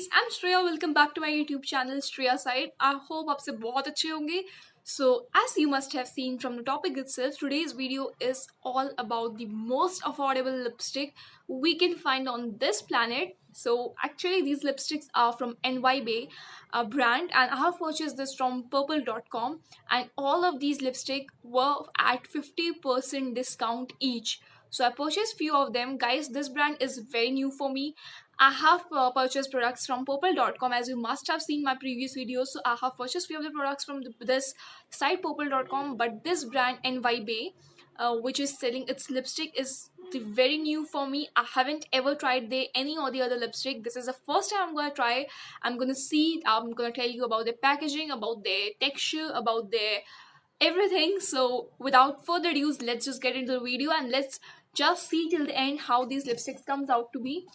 guys, I'm Shreya. Welcome back to my YouTube channel Shreya side. I hope आप सब बहुत अच्छे होंगे. So as you must have seen from the topic itself, today's video is all about the most affordable lipstick we can find on this planet. So actually these lipsticks are from NYB, a brand, and I have purchased this from purple.com, and all of these lipstick were at 50% discount each. So I purchased few of them. Guys, this brand is very new for me. I have purchased products from purple.com, as you must have seen my previous videos. So I have purchased few of the products from this site purple.com, but this brand NYB, which is selling its lipstick, is very new for me. I haven't ever tried any or the other lipstick. This is the first time I'm gonna try. I'm gonna see. I'm gonna tell you about their packaging, about their texture, about their everything. So without further ado, let's just get into the video and let's just see till the end how these lipsticks comes out to be.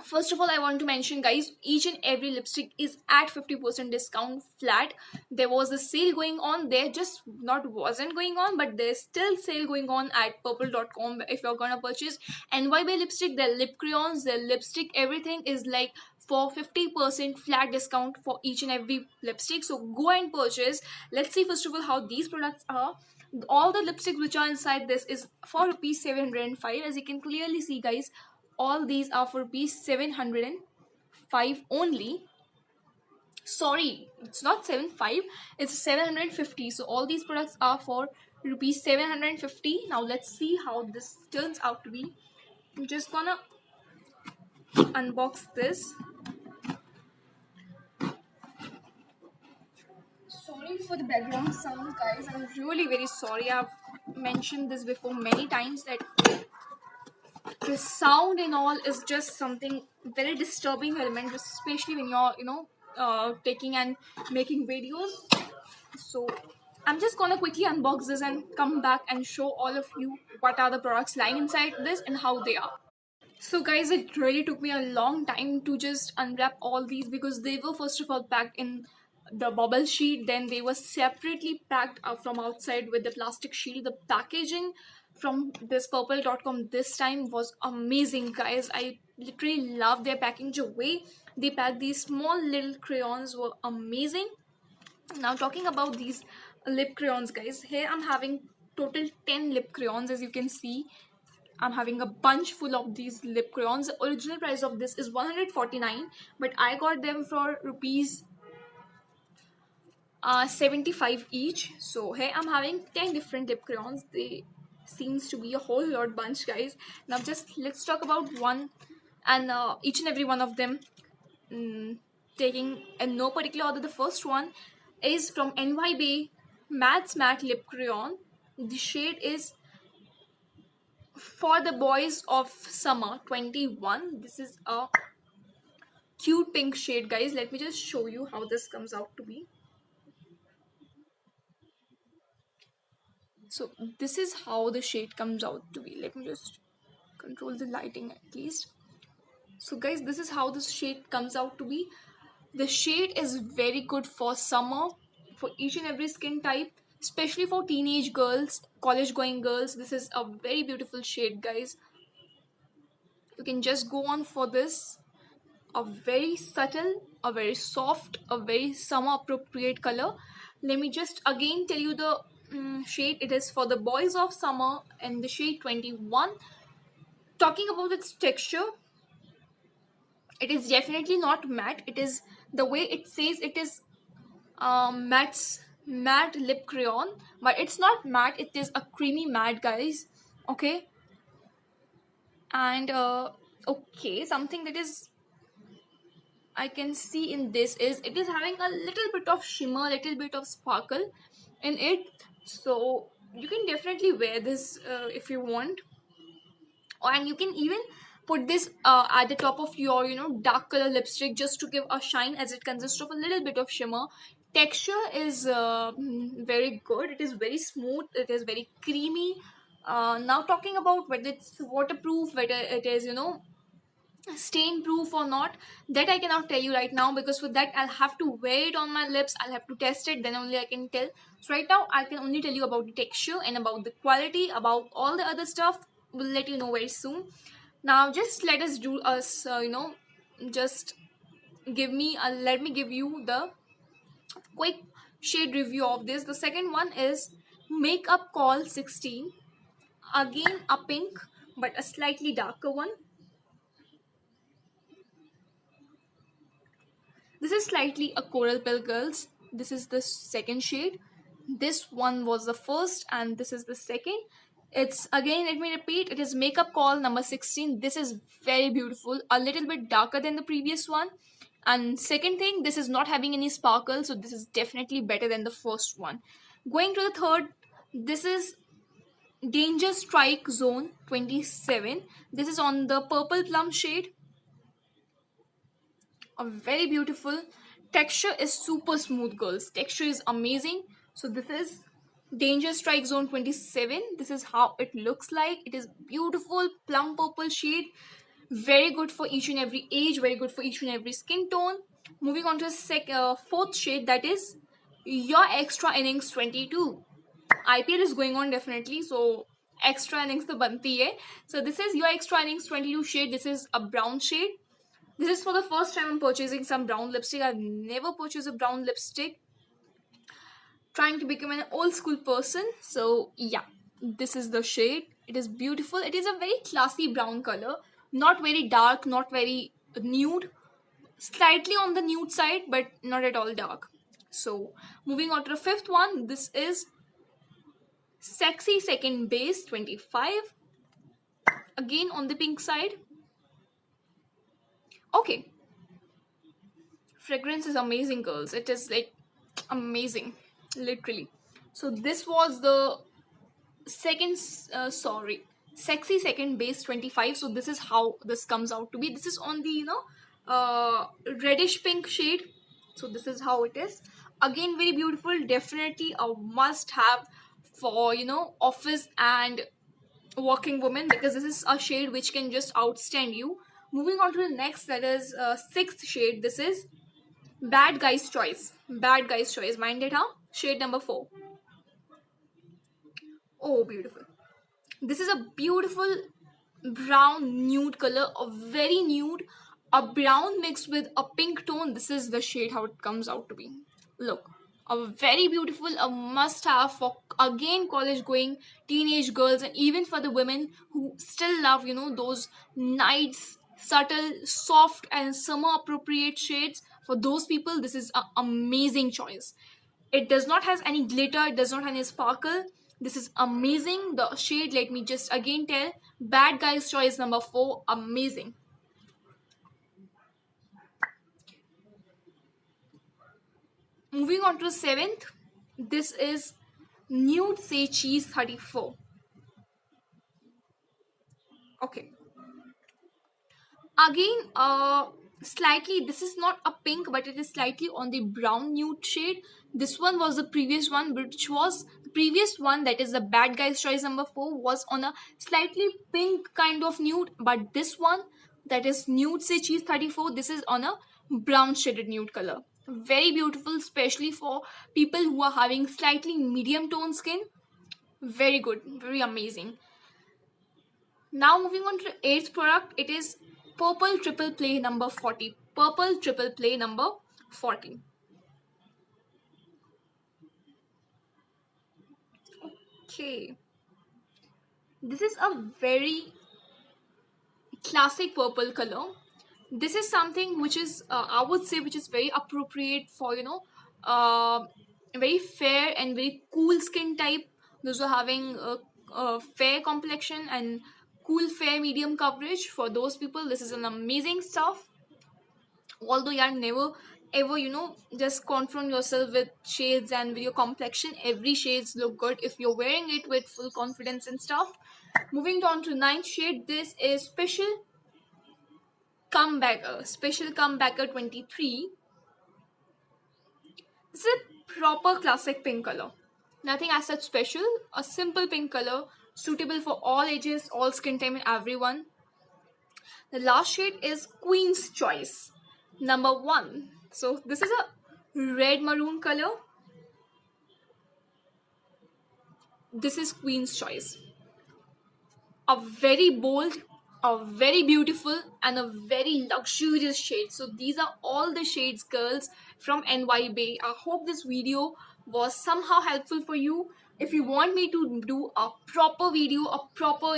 First of all, I want to mention, guys, each and every lipstick is at 50% discount flat. There was a sale going on. There just not wasn't going on, but there's still sale going on at purple.com. If you're gonna purchase NYB lipstick, their lip crayons, their lipstick, everything is like for 50% flat discount for each and every lipstick. So go and purchase. Let's see first of all how these products are. All the lipsticks which are inside this is for rupees 705. As you can clearly see, guys, all these are for rupees 705 only. Sorry, it's not 75, it's 750. So all these products are for rupees 750. Now let's see how this turns out to be. I'm just gonna unbox this. Sorry for the background sound, guys. I'm really very sorry. I've mentioned this before many times that the sound and all is just something very disturbing element, especially when you're taking and making videos. So I'm just gonna quickly unbox this and come back and show all of you what are the products lying inside this and how they are. So guys, it really took me a long time to just unwrap all these because they were first of all packed in the bubble sheet, then they were separately packed up from outside with the plastic shield. The packaging from this purple.com this time was amazing, guys. I literally love their packaging. The way they pack these small little crayons were amazing. Now talking about these lip crayons, guys, here I'm having total 10 lip crayons. As you can see, I'm having a bunch full of these lip crayons. The original price of this is 149, but I got them for rupees 75 each. So here I'm having 10 different lip crayons. They seems to be a whole lot bunch, guys. Now just let's talk about one and each and every one of them, taking in no particular order. The first one is from NYB Matte Lip Crayon. The shade is For the Boys of Summer 21. This is a cute pink shade, guys. Let me just show you how this comes out to be. So this is how the shade comes out to be. Let me just control the lighting at least. So guys, this is how this shade comes out to be. The shade is very good for summer, for each and every skin type, especially for teenage girls, college going girls. This is a very beautiful shade, guys. You can just go on for this. A very subtle, a very soft, a very summer appropriate color. Let me just again tell you the shade. It is For the Boys of Summer and the shade 21. Talking about its texture, it is definitely not matte. It is, the way it says, it is matte lip crayon, but it's not matte. It is a creamy matte, guys. Okay. And okay, something that is I can see in this is it is having a little bit of shimmer, little bit of sparkle in it. So you can definitely wear this if you want, and you can even put this at the top of your dark color lipstick just to give a shine, as it consists of a little bit of shimmer. Texture is very good. It is very smooth. It is very creamy. Now talking about whether it's waterproof, whether it is stain proof or not, that I cannot tell you right now, because for that I'll have to wear it on my lips. I'll have to test it, then only I can tell. So right now I can only tell you about the texture and about the quality. About all the other stuff, we'll let you know very soon. Now just let us do just let me give you the quick shade review of this. The second one is Makeup Call 16. Again a pink, but a slightly darker one. This is slightly a coral pill, girls. This is the second shade. This one was the first, and this is the second. It's again, let me repeat, it is Makeup Call number 16. This is very beautiful, a little bit darker than the previous one. And second thing, this is not having any sparkle, so this is definitely better than the first one. Going to the third, this is Danger Strike Zone 27. This is on the purple plum shade. A very beautiful texture, is super smooth, girls. Texture is amazing. So this is Danger Strike Zone 27. This is how it looks like. It is beautiful plum purple shade, very good for each and every age, very good for each and every skin tone. Moving on to fourth shade, that is Your Extra Innings 22. IPL is going on definitely, so extra innings to banti hai. So this is Your Extra Innings 22 shade. This is a brown shade. This is for the first time I'm purchasing some brown lipstick. I've never purchased a brown lipstick. Trying to become an old school person. So yeah, this is the shade. It is beautiful. It is a very classy brown color. Not very dark, not very nude. Slightly on the nude side, but not at all dark. So moving on to the fifth one. This is Sexy Second Base 25. Again on the pink side. Okay. Fragrance is amazing, girls. It is like amazing, literally. So this was the second, Sexy Second Base 25. So this is how this comes out to be. This is on the, reddish pink shade. So this is how it is. Again, very beautiful. Definitely a must have for, office and working woman, because this is a shade which can just outstand you. Moving on to the next, that is sixth shade. This is Bad Guy's Choice. Bad Guy's Choice. Mind it, huh? Shade number 4. Oh, beautiful. This is a beautiful brown nude color, a very nude, a brown mixed with a pink tone. This is the shade how it comes out to be. Look, a very beautiful, a must have for again college going teenage girls, and even for the women who still love, those nice, subtle, soft, and summer appropriate shades. For those people, this is an amazing choice. It does not has any glitter, it does not have any sparkle. This is amazing. The shade, let me just again tell, Bad Guy's Choice number 4, amazing. Moving on to the seventh, this is Nude Say Cheese 34. Okay. Again, slightly, this is not a pink, but it is slightly on the brown nude shade. This one was the previous one, which was the previous one, that is the Bad Guy's Choice number 4, was on a slightly pink kind of nude, but this one, that is Nude Say Cheese 34, this is on a brown shaded nude color. Very beautiful, especially for people who are having slightly medium tone skin. Very good, very amazing. Now moving on to the eighth product, it is Purple Triple Play number 40. Purple Triple Play number 40. Okay. This is a very classic purple color. This is something which is, I would say, which is very appropriate for, very fair and very cool skin type. Those who are having a fair complexion and cool fair medium coverage. For those people, this is an amazing stuff. Although you are never ever, just confront yourself with shades and with your complexion. Every shades look good if you're wearing it with full confidence and stuff. Moving on to ninth shade, this is Special Comebacker 23. This is a proper classic pink color. Nothing as such special. A simple pink color, suitable for all ages, all skin tone, and everyone. The last shade is Queen's Choice, number 1. So this is a red maroon color. This is Queen's Choice. A very bold, a very beautiful and a very luxurious shade. So these are all the shades, girls, from NY Bay. I hope this video was somehow helpful for you. If you want me to do a proper video, a proper,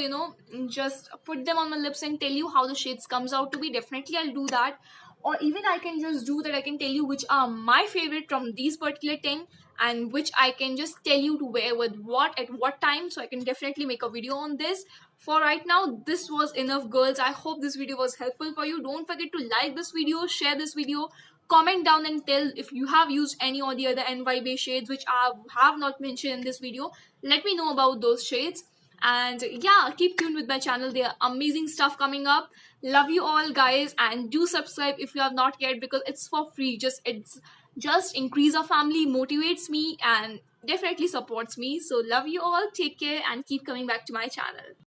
just put them on my lips and tell you how the shades comes out to be, definitely I'll do that. Or even I can just do that, I can tell you which are my favorite from these particular 10, and which I can just tell you to wear with what at what time. So I can definitely make a video on this. For right now, this was enough, girls. I hope this video was helpful for you. Don't forget to like this video, share this video, comment down and tell if you have used any or the other NY Bay shades which I have not mentioned in this video. Let me know about those shades. And yeah, keep tuned with my channel. There are amazing stuff coming up. Love you all, guys, and do subscribe if you have not yet, because it's for free. It's just increase our family, motivates me, and definitely supports me. So love you all, take care, and keep coming back to my channel.